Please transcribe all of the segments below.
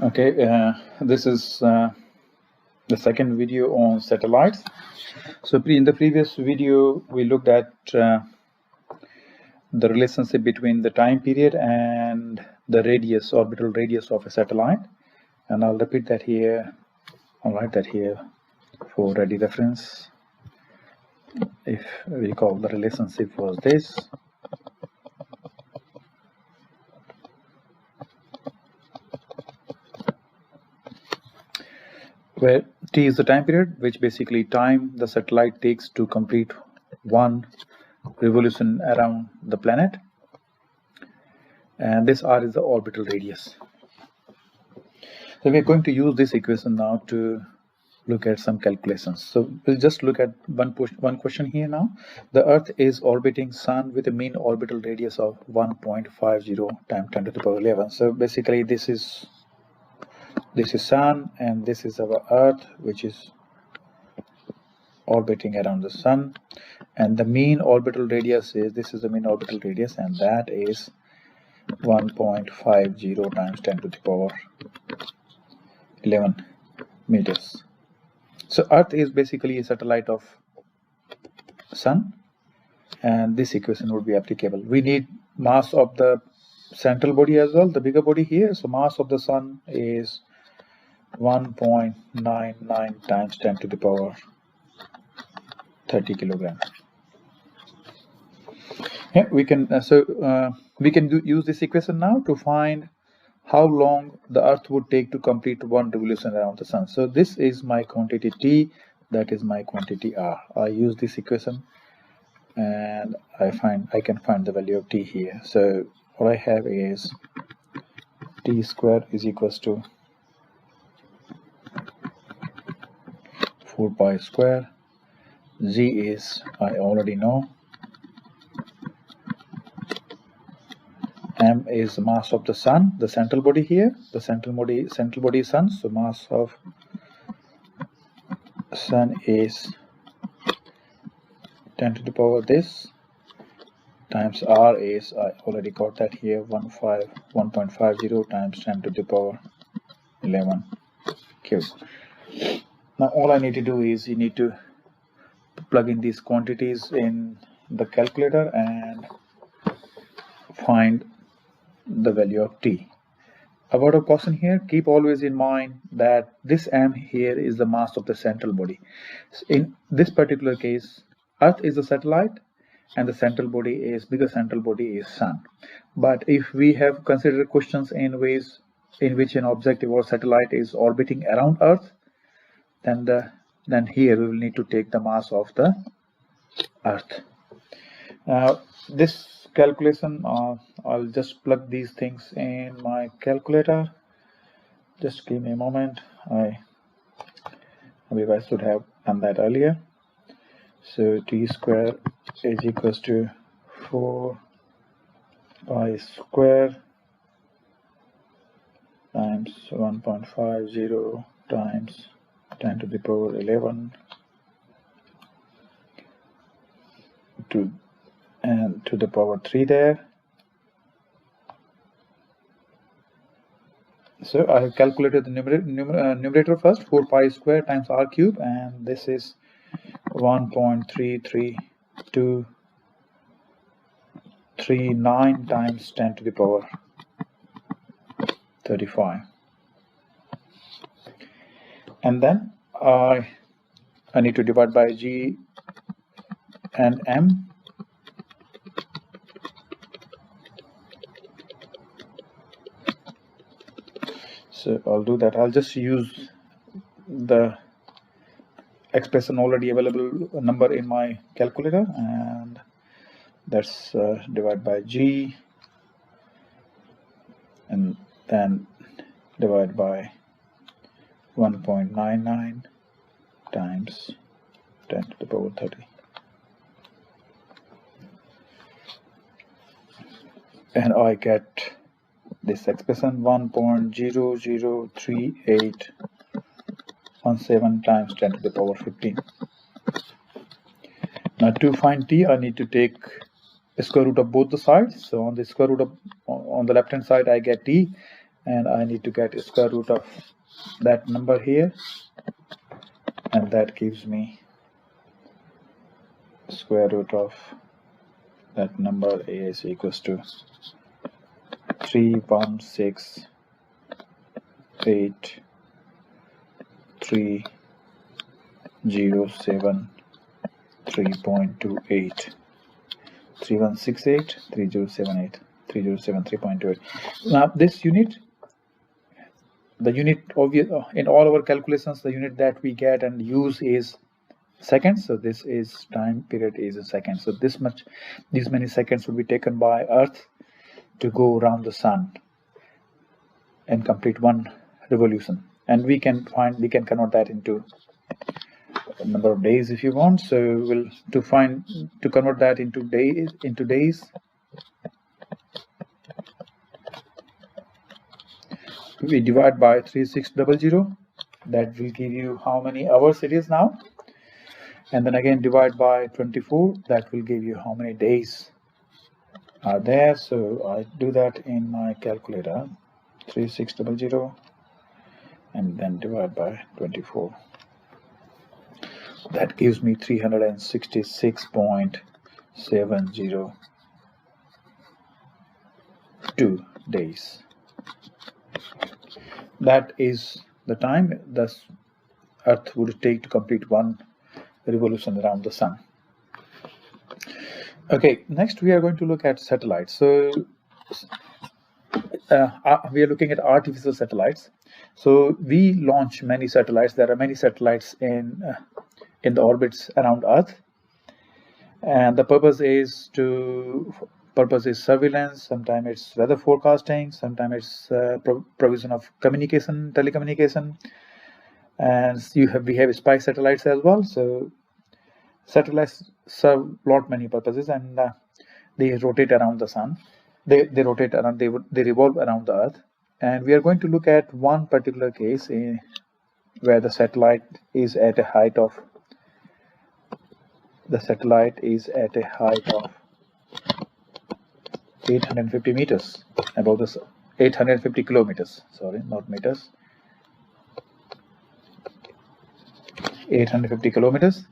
Okay, this is the second video on satellites. So in the previous video, we looked at the relationship between the time period and the radius, orbital radius of a satellite. And I'll repeat that here. I'll write that here for ready reference. If we recall, the relationship was this. Where t is the time period, which basically time the satellite takes to complete one revolution around the planet, and this r is the orbital radius. So we're going to use this equation now to look at some calculations. So we'll just look at one question here now. The Earth is orbiting Sun with a mean orbital radius of 1.50 times 10 to the power 11. So basically this is Sun, and this is our Earth, which is orbiting around the Sun, and the mean orbital radius is, this is the mean orbital radius, and that is 1.50 times 10 to the power 11 meters. So Earth is basically a satellite of Sun, and this equation would be applicable. We need mass of the central body as well, the bigger body here. So mass of the Sun is 1.99 times 10 to the power 30 kilogram. Yeah, we can use this equation now to find how long the Earth would take to complete one revolution around the Sun. So this is my quantity T, that is my quantity R. I use this equation and I can find the value of T here. So what I have is T square is equals to 4 pi square. Z is, I already know. M is mass of the Sun, the central body here, the central body is Sun. So mass of Sun is 10 to the power this, times R is, I already got that here, 1.50 times 10 to the power 11 cube. Now all I need to do is, you need to plug in these quantities in the calculator and find the value of T. A word of caution here, keep always in mind that this M here is the mass of the central body. In this particular case, Earth is the satellite and the central body is, bigger central body is Sun. But if we have considered questions in ways in which an object or satellite is orbiting around Earth, then here we will need to take the mass of the Earth. This calculation, I'll just plug these things in my calculator. Just give me a moment. I should have done that earlier. So T square is equals to 4 pi square times 1.50 times 10 to the power 11 to the power 3 there. So I have calculated the numerator first, 4 pi square times r cube, and this is 1.33239 times 10 to the power 35. And then I need to divide by G and M. So I'll do that. I'll just use the expression already available number in my calculator, and that's divide by G and then divide by 1.99 times 10 to the power 30. And I get this expression 1.00317 times 10 to the power 15. Now to find T, I need to take the square root of both the sides. So on the square root of, on the left hand side I get T, and I need to get a square root of that number here, and that gives me square root of that number is equals to 3168307.28 31683078 Now this unit, the unit obvious in all our calculations, the unit that we get and use is seconds. So this is time period is a second. So these many seconds will be taken by Earth to go around the sun and complete one revolution. And we can convert that into a number of days if you want. So to convert that into days, we divide by 3600. That will give you how many hours it is now, and then again divide by 24. That will give you how many days are there. So I do that in my calculator, 3600, and then divide by 24. That gives me 366.702 days. That is the time thus Earth would take to complete one revolution around the sun. Okay, next we are going to look at satellites. So we are looking at artificial satellites. So we launch many satellites. There are many satellites in the orbits around Earth, and the purpose is surveillance. Sometimes it's weather forecasting. Sometimes it's provision of communication, telecommunication, and we have spy satellites as well. So satellites serve many purposes, and they rotate around the sun. They revolve around the Earth, and we are going to look at one particular case where the satellite is at a height of 850 meters above the 850 kilometers. Sorry, not meters. 850 kilometers.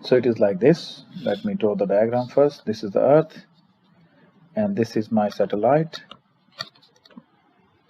So it is like this. Let me draw the diagram first. This is the Earth, and this is my satellite,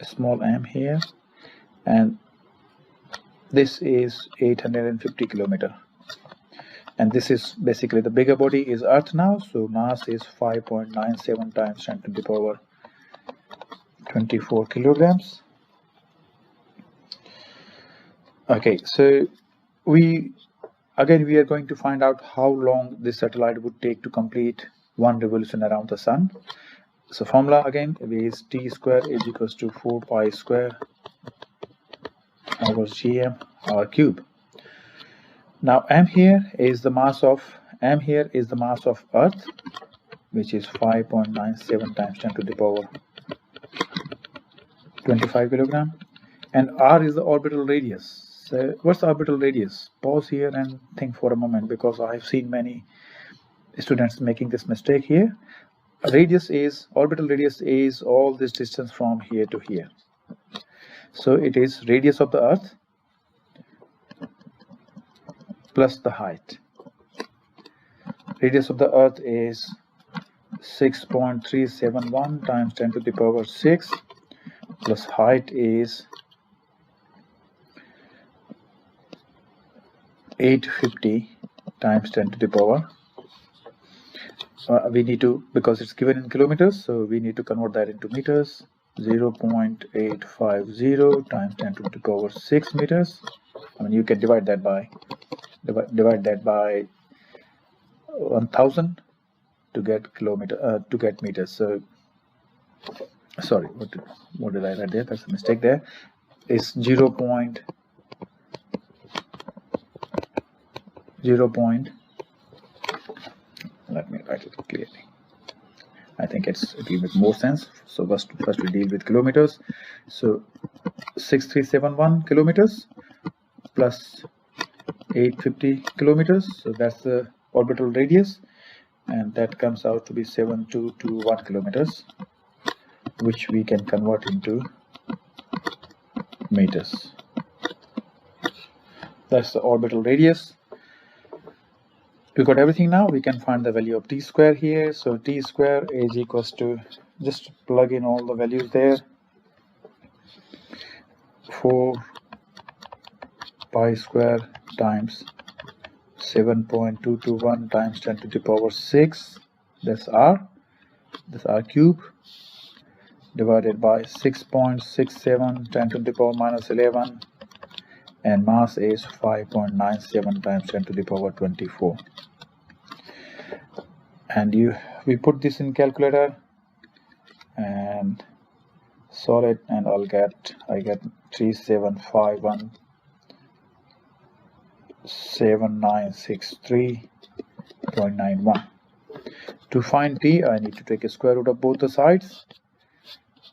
a small m here, and this is 850 kilometer. And this is basically the bigger body is Earth now. So mass is 5.97 times 10 to the power 24 kilograms. Okay, so we are going to find out how long this satellite would take to complete one revolution around the sun. So formula again is T square is equals to 4 pi square over gm r cube. Now m here is the mass of Earth, which is 5.97 times 10 to the power 25 kilogram, and r is the orbital radius. So what's the orbital radius? Pause here and think for a moment, because I have seen many students making this mistake here. Orbital radius is all this distance from here to here. So it is radius of the Earth plus the height. Radius of the Earth is 6.371 times 10 to the power 6, plus height is 850 times 10 to the power. We need to, because it's given in kilometers, so we need to convert that into meters. 0.850 times 10 to the power 6 meters. I mean, you can divide that by 1000 to get meters. So sorry, what did I write there? That's a mistake there. It's 0. Let me write it clearly. I think it will make more sense. So first we deal with kilometers. So 6371 kilometers plus 850 kilometers. So that's the orbital radius, and that comes out to be 7221 kilometers. which we can convert into meters. That's the orbital radius. We got everything now. We can find the value of t square here. So t square is equals to, just plug in all the values there, 4 pi square times 7.221 times 10 to the power 6, that's r cube, divided by 6.67 10 to the power minus 11, and mass is 5.97 times 10 to the power 24. And we put this in calculator and solve it, and I get 37517963.91. To find t, I need to take a square root of both the sides,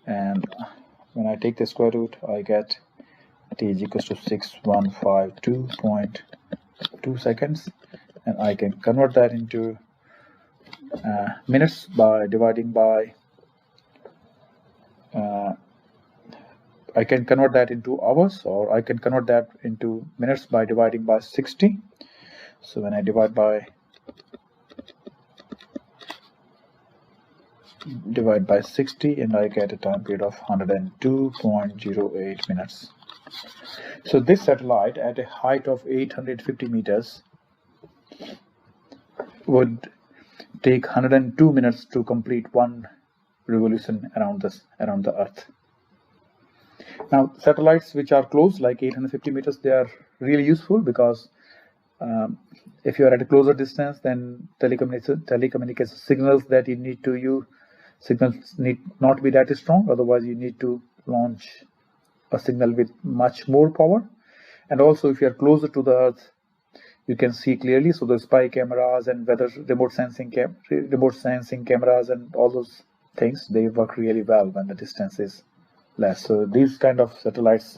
and when I take the square root, I get t is equals to 6152.2 seconds, and I can convert that into minutes by dividing by I can convert that into hours, or I can convert that into minutes by dividing by 60. So when I divide by 60, and I get a time period of 102.08 minutes. So this satellite at a height of 850 meters would take 102 minutes to complete one revolution around the Earth. Now, satellites which are close, like 850 meters, they are really useful because if you are at a closer distance, then telecommunication signals that you need to use, signals need not be that strong. Otherwise, you need to launch a signal with much more power. And also, if you are closer to the Earth, you can see clearly. So the spy cameras and weather remote sensing cameras and all those things, they work really well when the distance is less. So these kind of satellites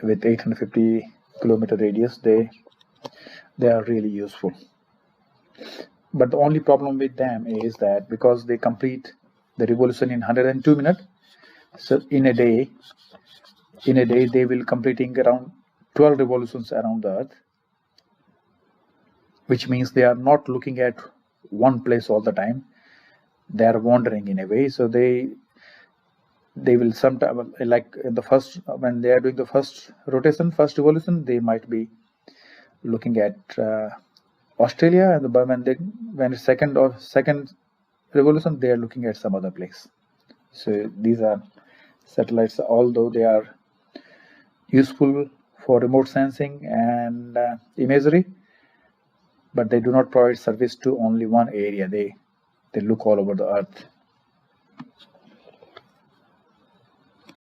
with 850 kilometer radius, they are really useful. But the only problem with them is that because they complete the revolution in 102 minutes, so in a day they will completing around 12 revolutions around the Earth, which means they are not looking at one place all the time. They are wandering in a way. So they will sometimes, like in the first, when they are doing the first revolution, they might be looking at Australia, and when the second revolution, they are looking at some other place. So these are satellites, although they are useful for remote sensing and imagery, but they do not provide service to only one area. They look all over the Earth.